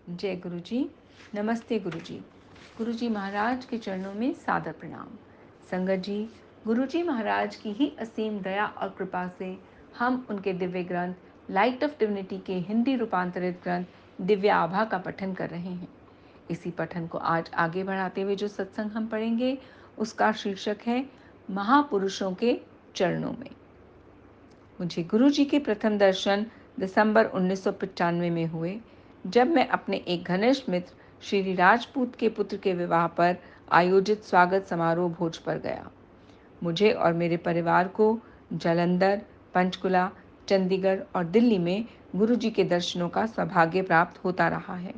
जय गुरु जी। नमस्ते गुरु जी। गुरु जी महाराज के चरणों में सादर प्रणाम। संगत जी, गुरु जी महाराज की ही असीम दया और कृपा से हम उनके दिव्य ग्रंथ लाइट ऑफ डिविनिटी के हिंदी रूपांतरित ग्रंथ दिव्य आभा का पठन कर रहे हैं। इसी पठन को आज आगे बढ़ाते हुए जो सत्संग हम पढ़ेंगे उसका शीर्षक है महापुरुषों के चरणों में। मुझे गुरु जी के प्रथम दर्शन दिसंबर 1995 में हुए, जब मैं अपने एक घनिष्ठ मित्र श्री राजपूत के पुत्र के विवाह पर आयोजित स्वागत समारोह भोज पर गया। मुझे और मेरे परिवार को जालंधर, पंचकुला, चंडीगढ़ और दिल्ली में गुरु जी के दर्शनों का सौभाग्य प्राप्त होता रहा है।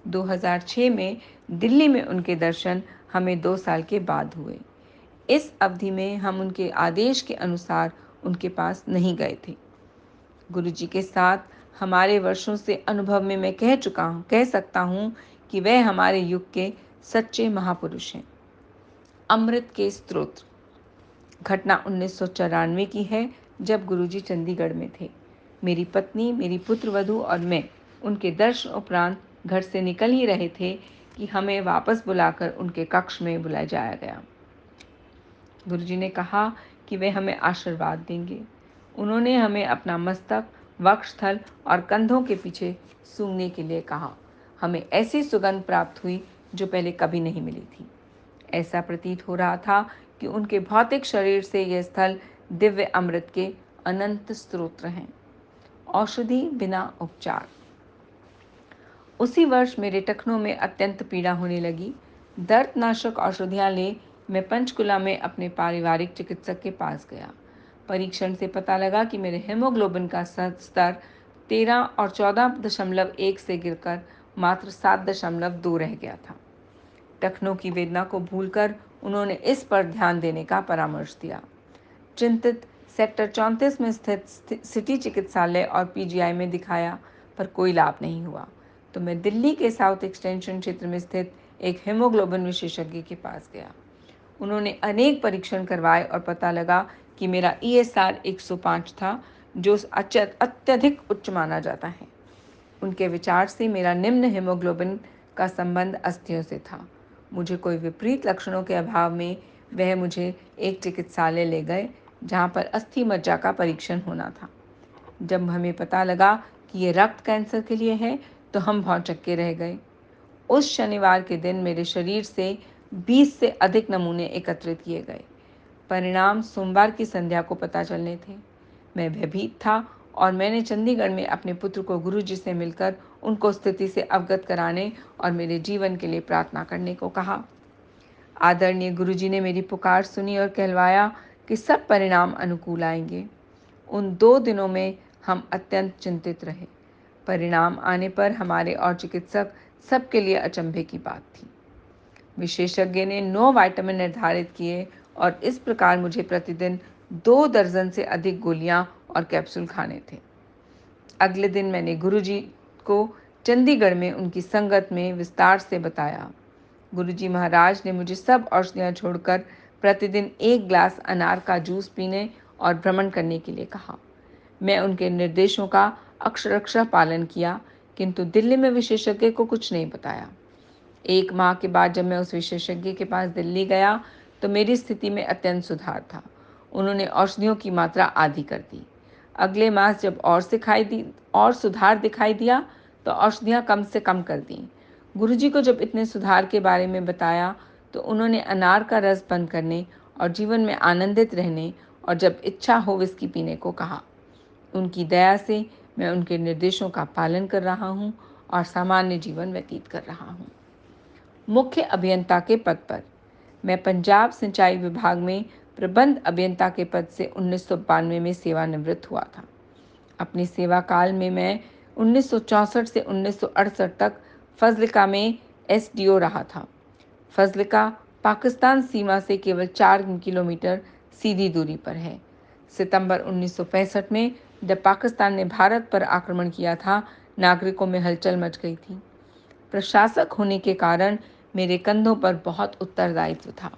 2006 में दिल्ली में उनके दर्शन हमें 2 साल के बाद हुए। इस अवधि में हम उनके आदेश के अनुसार उनके पास नहीं गए थे। गुरु जी के साथ हमारे वर्षों से अनुभव में मैं कह सकता हूँ कि वह हमारे युग के सच्चे महापुरुष हैं। अमृत के स्तोत्र। घटना 1994 की है, जब गुरुजी चंडीगढ़ में थे। मेरी पत्नी, मेरी पुत्रवधू और मैं उनके दर्शन उपरांत घर से निकल ही रहे थे कि हमें वापस बुलाकर उनके कक्ष में बुलाया जाया गया। गुरुजी ने कहा कि वे हमें आशीर्वाद देंगे। उन्होंने हमें अपना मस्तक, वक्षस्थल और कंधों के पीछे सूंघने के लिए कहा। हमें ऐसी सुगंध प्राप्त हुई जो पहले कभी नहीं मिली थी। ऐसा प्रतीत हो रहा था कि उनके भौतिक शरीर से यह स्थल दिव्य अमृत के अनंत स्रोत हैं। औषधि बिना उपचार। उसी वर्ष मेरे टखनों में अत्यंत पीड़ा होने लगी। दर्दनाशक औषधियाँ ले मैं पंचकुला में अपने पारिवारिक चिकित्सक के पास गया। परीक्षण से पता लगा कि मेरे हेमोग्लोबिन का स्तर 13 और 14.1 से गिरकर मात्र 7.2 रह गया था। टखनों की वेदना को भूलकर उन्होंने इस पर ध्यान देने का परामर्श दिया। चिंतित सेक्टर 34 में स्थित सिटी चिकित्सालय और पीजीआई में दिखाया, पर कोई लाभ नहीं हुआ। तो मैं दिल्ली के साउथ एक्सटेंशन क्षेत्र में स्थित एक हेमोग्लोबिन विशेषज्ञ के पास गया। उन्होंने अनेक परीक्षण करवाए और पता लगा कि मेरा ESR 105 था, जो अत्यधिक उच्च माना जाता है। उनके विचार से मेरा निम्न हेमोग्लोबिन का संबंध अस्थियों से था। मुझे कोई विपरीत लक्षणों के अभाव में वह मुझे एक चिकित्सालय ले गए, जहाँ पर अस्थि मज्जा का परीक्षण होना था। जब हमें पता लगा कि ये रक्त कैंसर के लिए है, तो हम भौचक्के रह गए। उस शनिवार के दिन मेरे शरीर से 20 से अधिक नमूने एकत्रित किए गए। परिणाम सोमवार की संध्या को पता चलने थे। मैं भयभीत था और मैंने चंडीगढ़ में अपने पुत्र को गुरुजी से मिलकर उनको स्थिति से अवगत कराने और मेरे जीवन के लिए प्रार्थना करने को कहा। आदरणीय गुरुजी ने मेरी पुकार सुनी और कहलवाया कि सब परिणाम अनुकूल आएंगे। उन 2 दिनों में हम अत्यंत चिंतित रहे। परिणाम आने पर हमारे और चिकित्सक सबके लिए अचंभे की बात थी। विशेषज्ञ ने 9 विटामिन निर्धारित किए और इस प्रकार मुझे प्रतिदिन 2 दर्जन से अधिक गोलियां और कैप्सूल खाने थे। अगले दिन मैंने गुरुजी को चंडीगढ़ में उनकी संगत में विस्तार से बताया। गुरुजी महाराज ने मुझे सब औषधियाँ छोड़कर प्रतिदिन 1 ग्लास अनार का जूस पीने और भ्रमण करने के लिए कहा। मैं उनके निर्देशों का अक्षरशः पालन किया, किंतु दिल्ली में विशेषज्ञ को कुछ नहीं बताया। 1 माह के बाद जब मैं उस विशेषज्ञ के पास दिल्ली गया, तो मेरी स्थिति में अत्यंत सुधार था। उन्होंने औषधियों की मात्रा आधी कर दी। अगले मास जब और सुधार दिखाई दिया, तो औषधियाँ कम से कम कर दी। गुरुजी को जब इतने सुधार के बारे में बताया, तो उन्होंने अनार का रस बंद करने और जीवन में आनंदित रहने और जब इच्छा हो विस्की पीने को कहा। उनकी दया से मैं उनके निर्देशों का पालन कर रहा हूँ और सामान्य जीवन व्यतीत कर रहा हूँ। मुख्य अभियंता के पद पर। मैं पंजाब सिंचाई विभाग में प्रबंध अभियंता के पद से 1992 में सेवानिवृत्त हुआ था। अपने सेवा काल में मैं 1964 से 1968 तक फजलिका में SDO रहा था। फजलिका पाकिस्तान सीमा से केवल 4 किलोमीटर सीधी दूरी पर है। सितंबर 1965 में जब पाकिस्तान ने भारत पर आक्रमण किया था, नागरिकों में हलचल मच गई थी। प्रशासक होने के कारण मेरे कंधों पर बहुत उत्तरदायित्व था।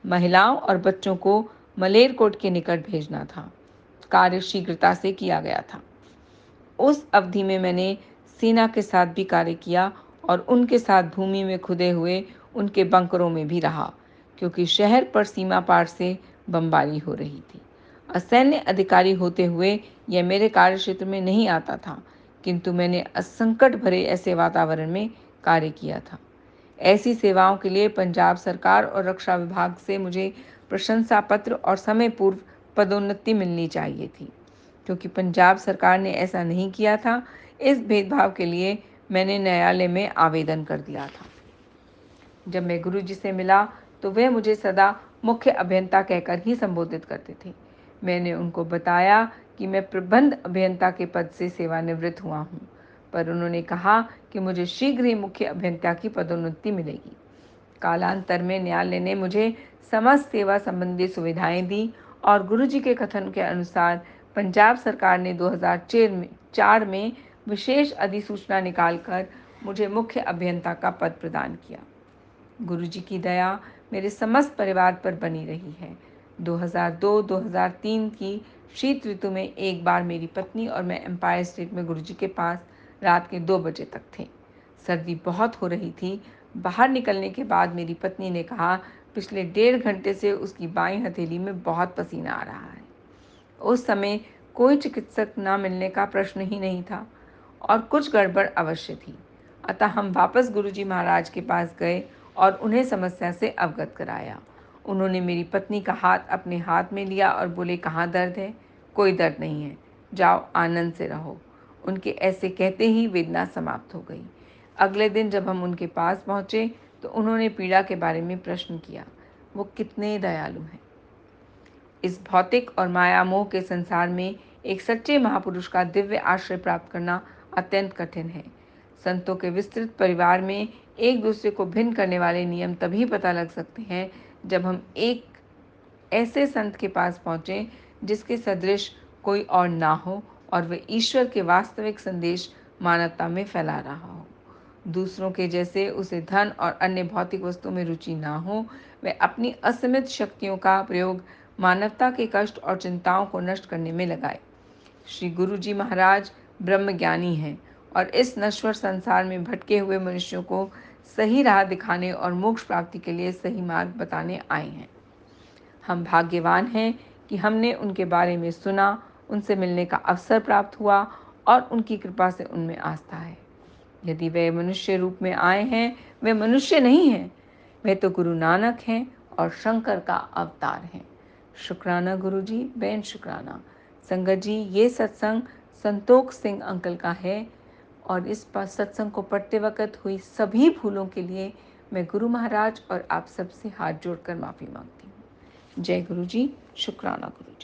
महिलाओं और बच्चों को मलेरकोट के निकट भेजना था। कार्य शीघ्रता से किया गया था। उस अवधि में मैंने सेना के साथ भी कार्य किया और उनके साथ भूमि में खुदे हुए उनके बंकरों में भी रहा, क्योंकि शहर पर सीमा पार से बमबारी हो रही थी। असैन्य अधिकारी होते हुए यह मेरे कार्यक्षेत्र में नहीं आता था, किंतु मैंने असंकट भरे ऐसे वातावरण में कार्य किया था। ऐसी सेवाओं के लिए पंजाब सरकार और रक्षा विभाग से मुझे प्रशंसा पत्र और समय पूर्व पदोन्नति मिलनी चाहिए थी, क्योंकि पंजाब सरकार ने ऐसा नहीं किया था। इस भेदभाव के लिए मैंने न्यायालय में आवेदन कर दिया था। जब मैं गुरुजी से मिला तो वे मुझे सदा मुख्य अभियंता कहकर ही संबोधित करते थे। मैंने उनको बताया कि मैं प्रबंध अभियंता के पद से सेवानिवृत्त हुआ हूँ, पर उन्होंने कहा कि मुझे शीघ्र ही मुख्य अभियंता की पदोन्नति मिलेगी। कालांतर में न्यायालय ने मुझे समस्त सेवा संबंधी सुविधाएं दी और गुरुजी के कथन के अनुसार पंजाब सरकार ने 2004 में विशेष अधिसूचना निकालकर मुझे मुख्य अभियंता का पद प्रदान किया। गुरुजी की दया मेरे समस्त परिवार पर बनी रही है। 2002-2003 की शीत ऋतु में एक बार मेरी पत्नी और मैं एम्पायर स्टेट में गुरुजी के पास रात के 2 बजे तक थे। सर्दी बहुत हो रही थी। बाहर निकलने के बाद मेरी पत्नी ने कहा, पिछले 1.5 घंटे से उसकी बाईं हथेली में बहुत पसीना आ रहा है। उस समय कोई चिकित्सक न मिलने का प्रश्न ही नहीं था और कुछ गड़बड़ अवश्य थी। अतः हम वापस गुरुजी महाराज के पास गए और उन्हें समस्या से अवगत कराया। उन्होंने मेरी पत्नी का हाथ अपने हाथ में लिया और बोले, कहाँ दर्द है? कोई दर्द नहीं है, जाओ आनंद से रहो। उनके ऐसे कहते ही वेदना समाप्त हो गई। अगले दिन जब हम उनके पास पहुँचे तो उन्होंने पीड़ा के बारे में प्रश्न किया। वो कितने दयालु हैं। इस भौतिक और माया मोह के संसार में एक सच्चे महापुरुष का दिव्य आश्रय प्राप्त करना अत्यंत कठिन है। संतों के विस्तृत परिवार में एक दूसरे को भिन्न करने वाले नियम तभी पता लग सकते हैं जब हम एक ऐसे संत के पास पहुँचें जिसके सदृश कोई और ना हो और वह ईश्वर के वास्तविक संदेश मानवता में फैला रहा हो। दूसरों के जैसे उसे धन और अन्य भौतिक वस्तुओं में रुचि ना हो, वह अपनी असीमित शक्तियों का प्रयोग मानवता के कष्ट और चिंताओं को नष्ट करने में लगाए। श्री गुरु जी महाराज ब्रह्मज्ञानी हैं और इस नश्वर संसार में भटके हुए मनुष्यों को सही राह दिखाने और मोक्ष प्राप्ति के लिए सही मार्ग बताने आए हैं। हम भाग्यवान हैं कि हमने उनके बारे में सुना, उनसे मिलने का अवसर प्राप्त हुआ और उनकी कृपा से उनमें आस्था है। यदि वे मनुष्य रूप में आए हैं, वे मनुष्य नहीं हैं, वे तो गुरु नानक हैं और शंकर का अवतार हैं। शुक्राना गुरु जी, बेन शुक्राना। संगत जी, ये सत्संग संतोख सिंह अंकल का है और इस सत्संग को पढ़ते वक्त हुई सभी भूलों के लिए मैं गुरु महाराज और आप सबसे हाथ जोड़कर माफ़ी मांगती हूँ। जय गुरु जी, शुक्राना गुरु जी।